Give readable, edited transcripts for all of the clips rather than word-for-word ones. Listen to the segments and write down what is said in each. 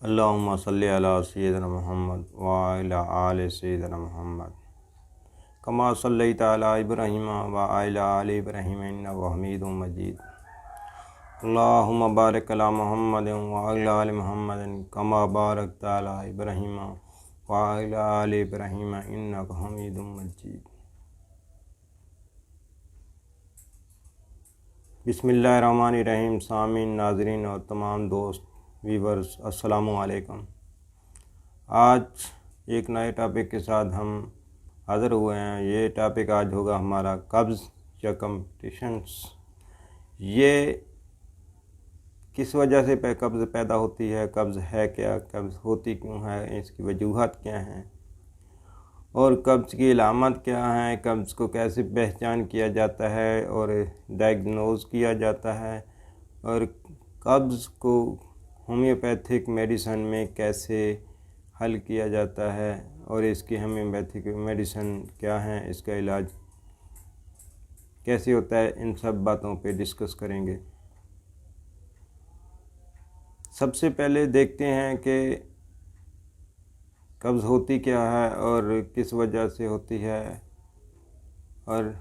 اللہم صلی علی سیدنا محمد وعلی آل سیدنا محمد کما صلیت علی ابراہیم وعلی آل ابراہیم انک حمید مجید اللہم بارک علی محمد وعلی آل محمد کما بارکت علی ابراہیم وعلی آل ابراہیم انک حمید مجید۔ بسم اللہ الرحمن الرحیم۔ سامعین، ناظرین اور تمام دوست ویورز، السلام علیکم۔ آج ایک نئے ٹاپک کے ساتھ ہم حاضر ہوئے ہیں۔ یہ ٹاپک آج ہوگا ہمارا قبض یا کمپٹیشنس۔ یہ کس وجہ سے قبض پیدا ہوتی ہے، قبض ہے کیا، قبض ہوتی کیوں ہے، اس کی وجوہات کیا ہیں اور قبض کی علامات کیا ہیں، قبض کو کیسے پہچان کیا جاتا ہے اور ڈائگنوز کیا جاتا ہے، اور قبض کو ہومیوپیتھک میڈیسن میں کیسے حل کیا جاتا ہے اور اس کی ہومیوپیتھک میڈیسن کیا ہیں، اس کا علاج کیسے ہوتا ہے، ان سب باتوں پہ ڈسکس کریں گے۔ سب سے پہلے دیکھتے ہیں کہ قبض ہوتی کیا ہے اور کس وجہ سے ہوتی ہے اور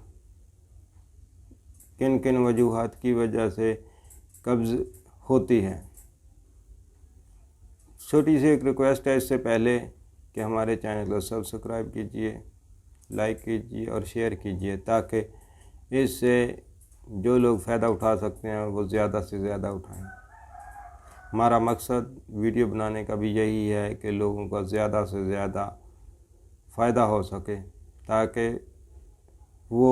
کن کن وجوہات کی وجہ سے قبض ہوتی ہے۔ چھوٹی سی ایک ریکویسٹ ہے اس سے پہلے کہ ہمارے چینل کو سبسکرائب کیجئے، لائک کیجئے اور شیئر کیجئے تاکہ اس سے جو لوگ فائدہ اٹھا سکتے ہیں وہ زیادہ سے زیادہ اٹھائیں۔ ہمارا مقصد ویڈیو بنانے کا بھی یہی ہے کہ لوگوں کا زیادہ سے زیادہ فائدہ ہو سکے تاکہ وہ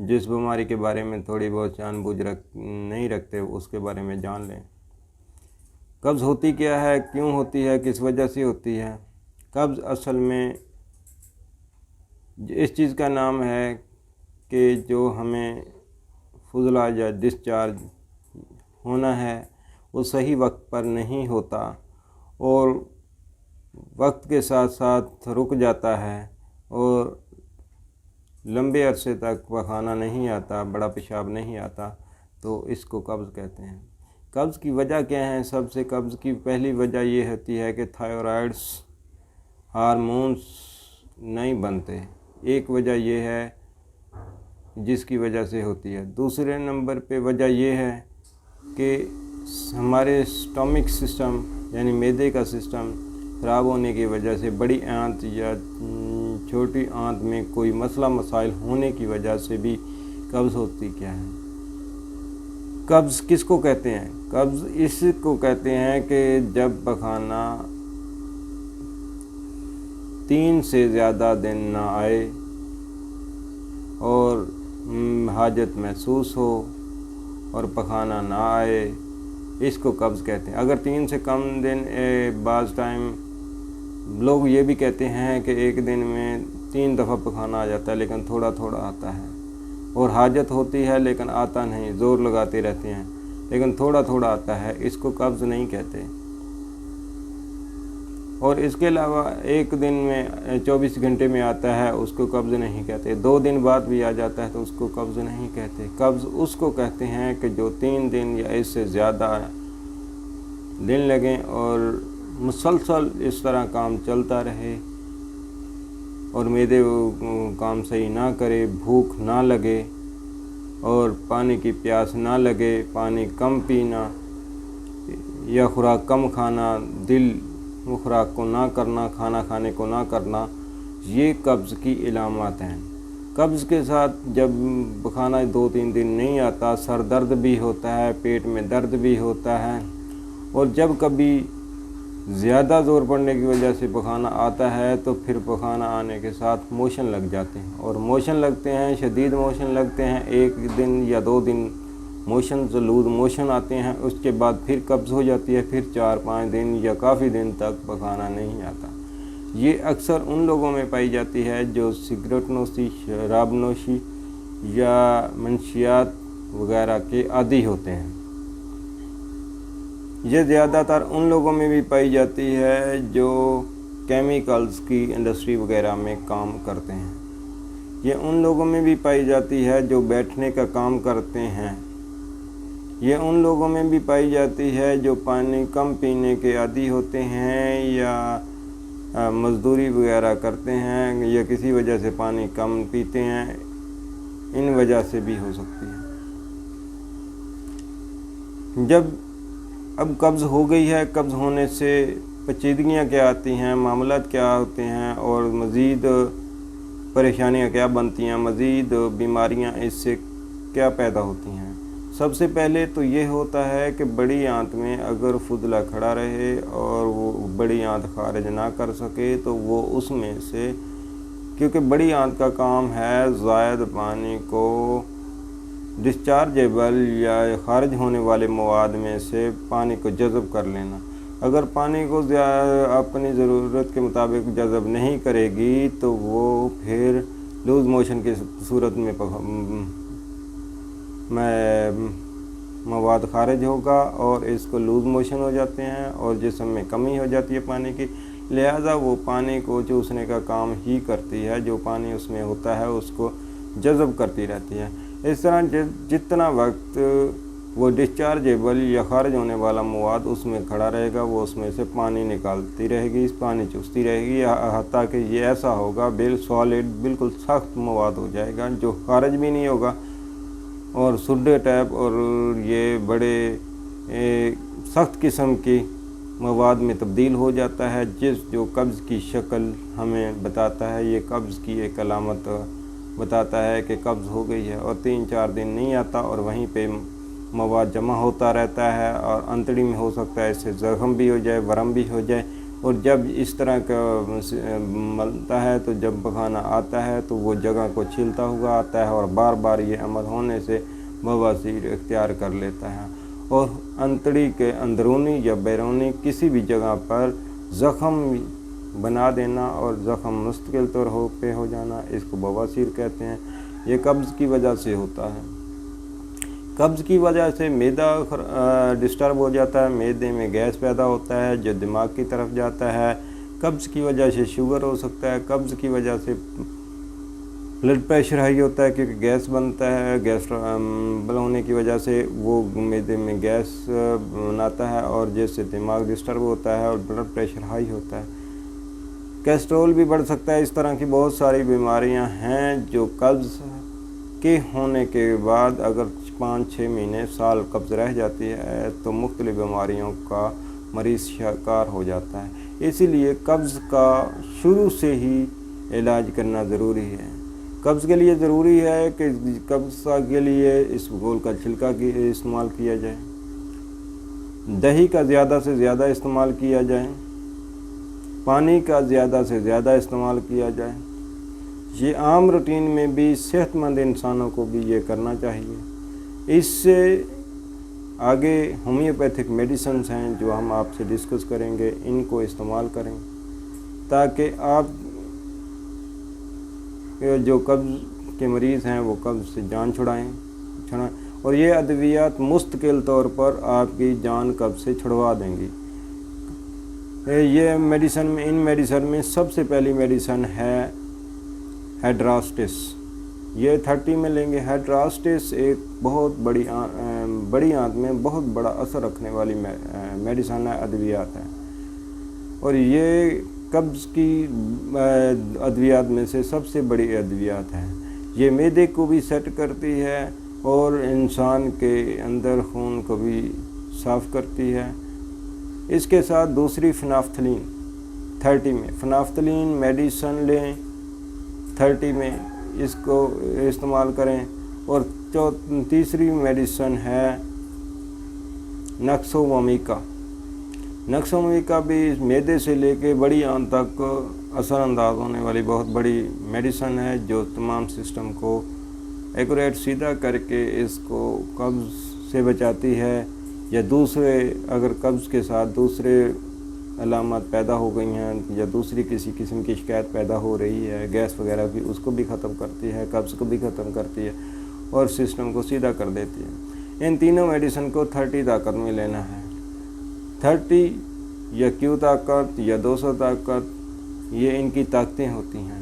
جس بیماری کے بارے میں تھوڑی بہت جان بوجھ نہیں رکھتے اس کے بارے میں جان لیں۔ قبض ہوتی کیا ہے، کیوں ہوتی ہے، کس وجہ سے ہوتی ہے؟ قبض اصل میں اس چیز کا نام ہے کہ جو ہمیں فضلہ یا ڈسچارج ہونا ہے وہ صحیح وقت پر نہیں ہوتا اور وقت کے ساتھ ساتھ رک جاتا ہے اور لمبے عرصے تک پخانہ نہیں آتا، بڑا پیشاب نہیں آتا، تو اس کو قبض کہتے ہیں۔ قبض کی وجہ کیا ہے؟ سب سے قبض کی پہلی وجہ یہ ہوتی ہے کہ تھائرائڈس ہارمونز نہیں بنتے، ایک وجہ یہ ہے جس کی وجہ سے ہوتی ہے۔ دوسرے نمبر پہ وجہ یہ ہے کہ ہمارے اسٹامک سسٹم یعنی معدے کا سسٹم خراب ہونے کی وجہ سے بڑی آنت یا چھوٹی آنت میں کوئی مسئلہ مسائل ہونے کی وجہ سے بھی قبض ہوتی کیا ہے۔ قبض کس کو کہتے ہیں؟ قبض اس کو کہتے ہیں کہ جب پخانہ 3 سے زیادہ دن نہ آئے اور حاجت محسوس ہو اور پخانہ نہ آئے، اس کو قبض کہتے ہیں۔ اگر 3 سے کم دن، بعض ٹائم لوگ یہ بھی کہتے ہیں کہ ایک دن میں 3 دفعہ پخانہ آ جاتا ہے لیکن تھوڑا تھوڑا آتا ہے، اور حاجت ہوتی ہے لیکن آتا نہیں، زور لگاتے رہتے ہیں لیکن تھوڑا تھوڑا آتا ہے، اس کو قبض نہیں کہتے۔ اور اس کے علاوہ ایک دن میں 24 گھنٹے میں آتا ہے، اس کو قبض نہیں کہتے۔ 2 دن بعد بھی آ جاتا ہے تو اس کو قبض نہیں کہتے۔ قبض اس کو کہتے ہیں کہ جو 3 دن یا اس سے زیادہ دن لگیں اور مسلسل اس طرح کام چلتا رہے اور معدے کام صحیح نہ کرے، بھوک نہ لگے اور پانی کی پیاس نہ لگے، پانی کم پینا یا خوراک کم کھانا، دل خوراک کو نہ کرنا، کھانا کھانے کو نہ کرنا، یہ قبض کی علامات ہیں۔ قبض کے ساتھ جب پخانہ 2-3 دن نہیں آتا، سر درد بھی ہوتا ہے، پیٹ میں درد بھی ہوتا ہے، اور جب کبھی زیادہ زور پڑنے کی وجہ سے پخانہ آتا ہے تو پھر پخانہ آنے کے ساتھ موشن لگ جاتے ہیں، اور موشن لگتے ہیں، شدید موشن لگتے ہیں، 1 دن یا 2 دن موشن لوز موشن آتے ہیں، اس کے بعد پھر قبض ہو جاتی ہے، پھر 4-5 دن یا کافی دن تک پخانہ نہیں آتا۔ یہ اکثر ان لوگوں میں پائی جاتی ہے جو سگریٹ نوشی، شراب نوشی یا منشیات وغیرہ کے عادی ہوتے ہیں۔ یہ زیادہ تر ان لوگوں میں بھی پائی جاتی ہے جو کیمیکلز کی انڈسٹری وغیرہ میں کام کرتے ہیں۔ یہ ان لوگوں میں بھی پائی جاتی ہے جو بیٹھنے کا کام کرتے ہیں یہ ان لوگوں میں بھی پائی جاتی ہے جو پانی کم پینے کے عادی ہوتے ہیں یا مزدوری وغیرہ کرتے ہیں یا کسی وجہ سے پانی کم پیتے ہیں، ان وجہ سے بھی ہو سکتی ہے۔ جب اب قبض ہو گئی ہے، قبض ہونے سے پیچیدگیاں کیا آتی ہیں، معاملات کیا ہوتے ہیں اور مزید پریشانیاں کیا بنتی ہیں، مزید بیماریاں اس سے کیا پیدا ہوتی ہیں۔ سب سے پہلے تو یہ ہوتا ہے کہ بڑی آنت میں اگر فضلہ کھڑا رہے اور وہ بڑی آنت خارج نہ کر سکے تو وہ اس میں سے، کیونکہ بڑی آنت کا کام ہے زائد پانی کو ڈسچارجیبل یا خارج ہونے والے مواد میں سے پانی کو جذب کر لینا۔ اگر پانی کو اپنی ضرورت کے مطابق جذب نہیں کرے گی تو وہ پھر لوز موشن کی صورت میں مواد خارج ہوگا اور اس کو لوز موشن ہو جاتے ہیں اور جسم میں کمی ہو جاتی ہے پانی کی، لہذا وہ پانی کو چوسنے کا کام ہی کرتی ہے، جو پانی اس میں ہوتا ہے اس کو جذب کرتی رہتی ہے۔ اس طرح جتنا وقت وہ ڈسچارجیبل یا خارج ہونے والا مواد اس میں کھڑا رہے گا وہ اس میں سے پانی نکالتی رہے گی، پانی چوستی رہے گی، حتیٰ کہ یہ ایسا ہوگا سالڈ بالکل سخت مواد ہو جائے گا جو خارج بھی نہیں ہوگا اور سوڈے ٹائپ اور یہ بڑے سخت قسم کی مواد میں تبدیل ہو جاتا ہے، جو قبض کی شکل ہمیں بتاتا ہے۔ یہ قبض کی ایک علامت بتاتا ہے کہ قبض ہو گئی ہے، اور 3-4 دن نہیں آتا اور وہیں پہ مواد جمع ہوتا رہتا ہے اور انتڑی میں ہو سکتا ہے اس سے زخم بھی ہو جائے، ورم بھی ہو جائے، اور جب اس طرح کا ملتا ہے تو جب پخانہ آتا ہے تو وہ جگہ کو چھیلتا ہوا آتا ہے اور بار بار یہ عمل ہونے سے بواسیر اختیار کر لیتا ہے، اور انتڑی کے اندرونی یا بیرونی کسی بھی جگہ پر زخم بنا دینا اور زخم مستقل طور پہ ہو جانا، اس کو بواسیر کہتے ہیں۔ یہ قبض کی وجہ سے ہوتا ہے۔ قبض کی وجہ سے معدہ ڈسٹرب ہو جاتا ہے، معدے میں گیس پیدا ہوتا ہے جو دماغ کی طرف جاتا ہے۔ قبض کی وجہ سے شوگر ہو سکتا ہے، قبض کی وجہ سے بلڈ پریشر ہائی ہوتا ہے کیونکہ گیس بنتا ہے، گیس ہونے کی وجہ سے وہ معدے میں گیس بناتا ہے اور جس سے دماغ ڈسٹرب ہوتا ہے اور بلڈ پریشر ہائی ہوتا ہے۔ کیسٹرول بھی بڑھ سکتا ہے۔ اس طرح کی بہت ساری بیماریاں ہیں جو قبض کے ہونے کے بعد اگر 5-6 مہینے سال قبض رہ جاتی ہے تو مختلف بیماریوں کا مریض شکار ہو جاتا ہے۔ اسی لیے قبض کا شروع سے ہی علاج کرنا ضروری ہے۔ قبض کے لیے ضروری ہے کہ قبض کے لیے اسبگول کا چھلکا استعمال کیا جائے، دہی کا زیادہ سے زیادہ استعمال کیا جائے، پانی کا زیادہ سے زیادہ استعمال کیا جائے۔ یہ عام روٹین میں بھی صحت مند انسانوں کو بھی یہ کرنا چاہیے۔ اس سے آگے ہومیوپیتھک میڈیسنز ہیں جو ہم آپ سے ڈسکس کریں گے، ان کو استعمال کریں تاکہ آپ جو قبض کے مریض ہیں وہ قبض سے جان چھڑائیں، اور یہ ادویات مستقل طور پر آپ کی جان قبض سے چھڑوا دیں گی۔ یہ ان میڈیسن میں سب سے پہلی میڈیسن ہے ہیڈراسٹس۔ یہ 30 میں لیں گے۔ ہیڈراسٹس ایک بہت بڑی آنت میں بہت بڑا اثر رکھنے والی میڈیسن ہے، ادویات ہے، اور یہ قبض کی ادویات میں سے سب سے بڑی ادویات ہے۔ یہ معدے کو بھی سیٹ کرتی ہے اور انسان کے اندر خون کو بھی صاف کرتی ہے۔ اس کے ساتھ دوسری فنافتلین 30 میں، فنافتلین میڈیسن لیں 30 میں، اس کو استعمال کریں۔ اور تیسری میڈیسن ہے نکسوومیکا۔ نکسوومیکا بھی معدے سے لے کے بڑی آنت تک اثر انداز ہونے والی بہت بڑی میڈیسن ہے جو تمام سسٹم کو ایکوریٹ سیدھا کر کے اس کو قبض سے بچاتی ہے، یا دوسرے اگر قبض کے ساتھ دوسرے علامات پیدا ہو گئی ہیں یا دوسری کسی قسم کی شکایت پیدا ہو رہی ہے گیس وغیرہ کی، اس کو بھی ختم کرتی ہے، قبض کو بھی ختم کرتی ہے اور سسٹم کو سیدھا کر دیتی ہے۔ ان تینوں میڈیسن کو 30 طاقت میں لینا ہے۔ 30 یا Q طاقت یا 200 طاقت، یہ ان کی طاقتیں ہوتی ہیں۔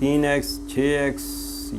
3x, 6x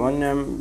1m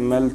ml